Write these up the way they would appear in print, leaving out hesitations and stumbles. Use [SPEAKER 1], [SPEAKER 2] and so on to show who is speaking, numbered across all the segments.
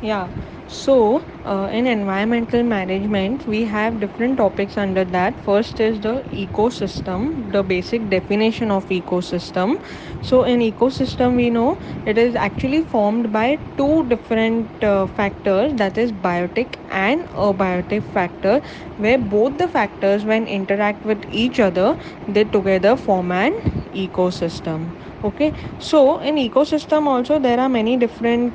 [SPEAKER 1] Yeah. So, in environmental management, we have different topics under that. First is the ecosystem, the basic definition of ecosystem. So, in ecosystem, we know it is actually formed by two different factors, that is biotic and abiotic factor, where both the factors, when interact with each other, they together form an ecosystem. Okay, so in ecosystem also there are many different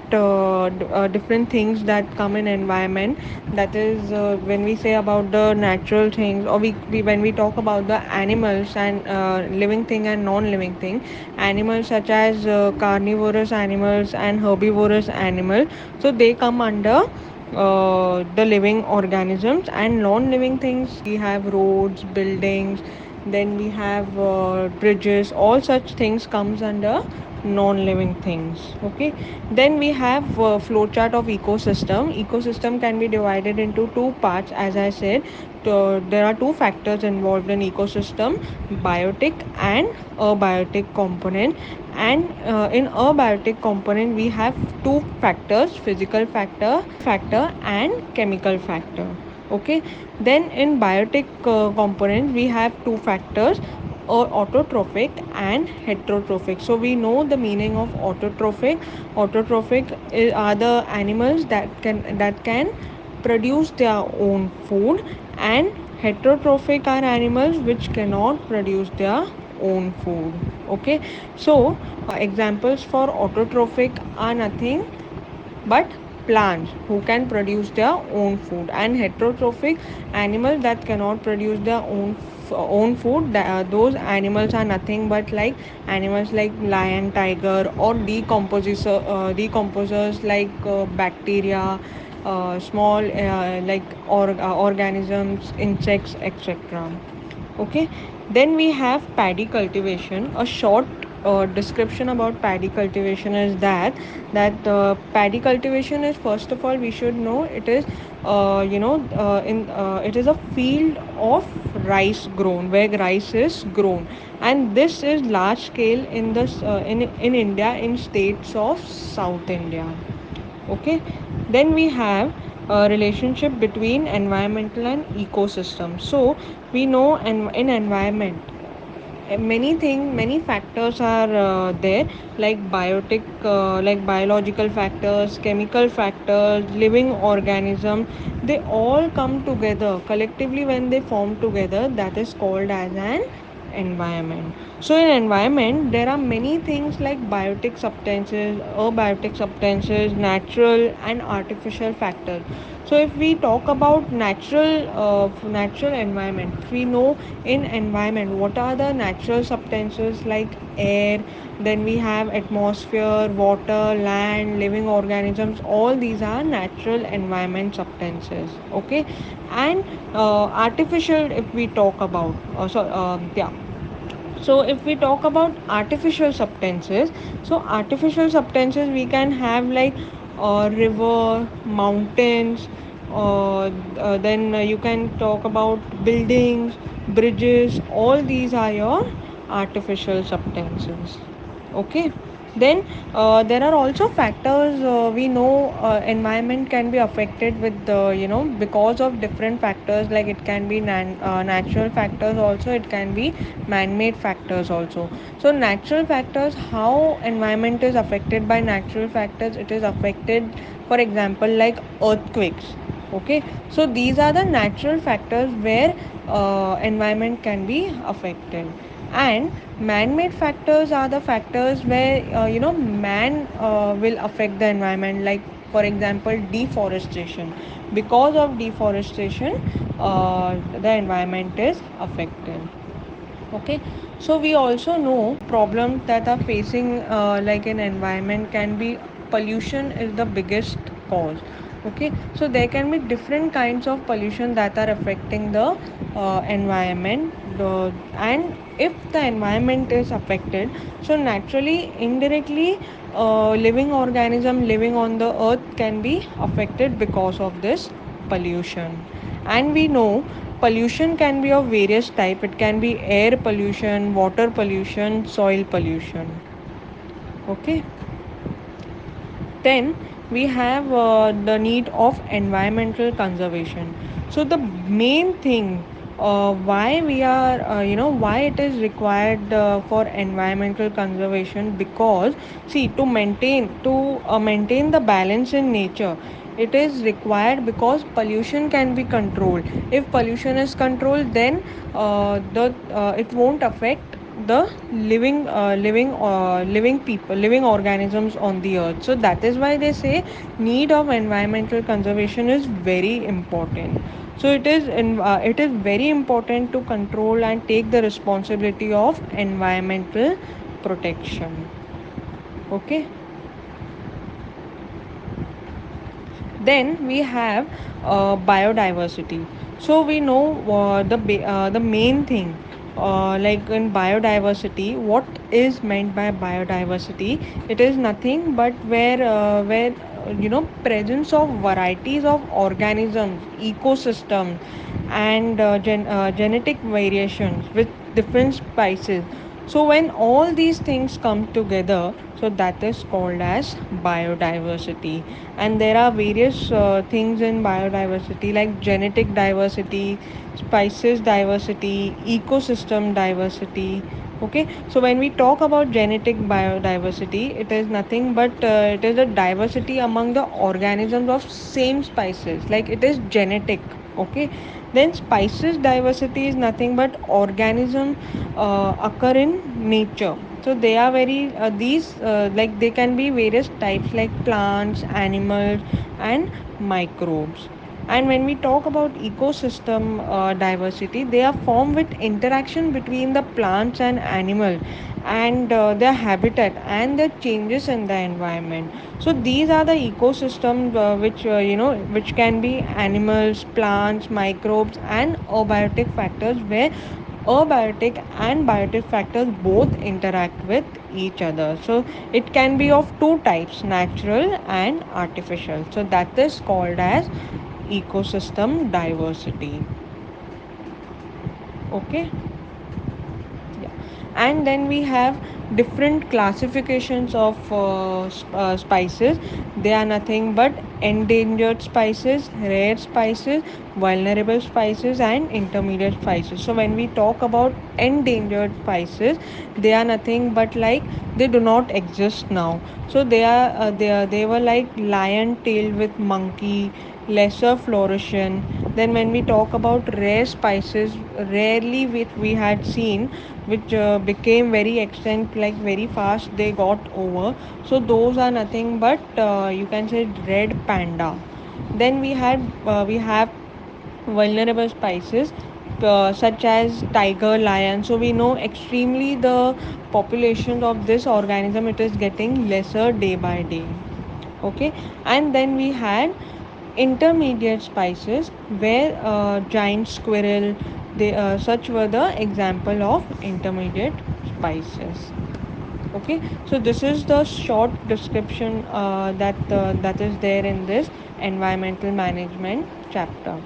[SPEAKER 1] things that come in environment. That is when we say about the natural things, or we when we talk about the animals and living thing and non-living thing, animals such as carnivorous animals and herbivorous animal, so they come under the living organisms. And non-living things, we have roads, buildings, then we have bridges, all such things comes under non-living things. Okay, then we have flowchart of ecosystem can be divided into two parts, as I said. There are two factors involved in ecosystem: biotic and abiotic component. And in abiotic component we have two factors: physical factor and chemical factor. Okay, then in biotic component we have two factors, autotrophic and heterotrophic. So we know the meaning of autotrophic. Autotrophic are the animals that can produce their own food, and heterotrophic are animals which cannot produce their own food. Okay, so examples for autotrophic are nothing but plants who can produce their own food, and heterotrophic animals that cannot produce their own food. Those animals are nothing but like animals like lion, tiger, or decomposers like bacteria, small organisms, insects, etc. Okay, then we have paddy cultivation. A short description about paddy cultivation is that paddy cultivation is, first of all we should know, it is in it is a field of rice grown, where rice is grown, and this is large scale in in India, in states of South India. Okay, then we have a relationship between environmental and ecosystem. So we know in environment, many factors are there, like like biological factors, chemical factors, living organism. They all come together collectively. When they form together, that is called as an environment. So in environment there are many things like biotic substances, abiotic substances, natural and artificial factors. So if we talk about natural environment, we know in environment what are the natural substances like air, then we have atmosphere, water, land, living organisms. All these are natural environment substances. Okay, and artificial, if we talk about yeah. So if we talk about artificial substances, so artificial substances we can have like river, mountains, then you can talk about buildings, bridges. All these are your artificial substances. Okay, then there are also factors. We know environment can be affected with because of different factors, like it can be natural factors also, it can be man-made factors also. So natural factors, how environment is affected by natural factors, it is affected, for example, like earthquakes. Okay, so these are the natural factors where environment can be affected. And man-made factors are the factors where man will affect the environment, like for example deforestation. Because of deforestation, the environment is affected. Okay, so we also know problems that are facing like an environment can be pollution is the biggest cause. Okay, so there can be different kinds of pollution that are affecting the environment. And if the environment is affected, so naturally indirectly living organism living on the earth can be affected because of this pollution. And we know pollution can be of various type. It can be air pollution, water pollution, soil pollution. Okay, then we have the need of environmental conservation. So the main thing why we are why it is required for environmental conservation, because see, to maintain the balance in nature, it is required because pollution can be controlled. If pollution is controlled, then the it won't affect the living people, living organisms on the earth. So that is why they say need of environmental conservation is very important. So it is very important to control and take the responsibility of environmental protection. Okay. Then we have biodiversity. So we know the main thing, like in biodiversity, what is meant by biodiversity. It is nothing but where presence of varieties of organisms, ecosystem, and genetic variations with different species. So when all these things come together, so that is called as biodiversity. And there are various things in biodiversity, like genetic diversity, species diversity, ecosystem diversity. Okay, so when we talk about genetic biodiversity, it is nothing but it is a diversity among the organisms of same species, like it is genetic. Okay, then species diversity is nothing but organism occur in nature. So they are very these like they can be various types, like plants, animals, and microbes. And when we talk about ecosystem diversity, they are formed with interaction between the plants and animals, and their habitat and the changes in the environment. So these are the ecosystem which can be animals, plants, microbes, and abiotic factors, where abiotic and biotic factors both interact with each other. So it can be of two types, natural and artificial. So that is called as ecosystem diversity. Okay. Yeah. And then we have different classifications of spices. They are nothing but endangered spices, rare spices, vulnerable spices, and intermediate spices. So when we talk about endangered spices, they are nothing but like they do not exist now. So they were like lion tailed with monkey, lesser fluorescent. Then when we talk about rare spices, rarely which we had seen, which became very extinct, like very fast they got over. So those are nothing but you can say red panda. Then we have vulnerable spices such as tiger, lion. So we know extremely the population of this organism, it is getting lesser day by day. Okay. And then we had intermediate spices, where giant squirrel, they such were the example of intermediate spices. Okay, so this is the short description that is there in this environmental management chapter.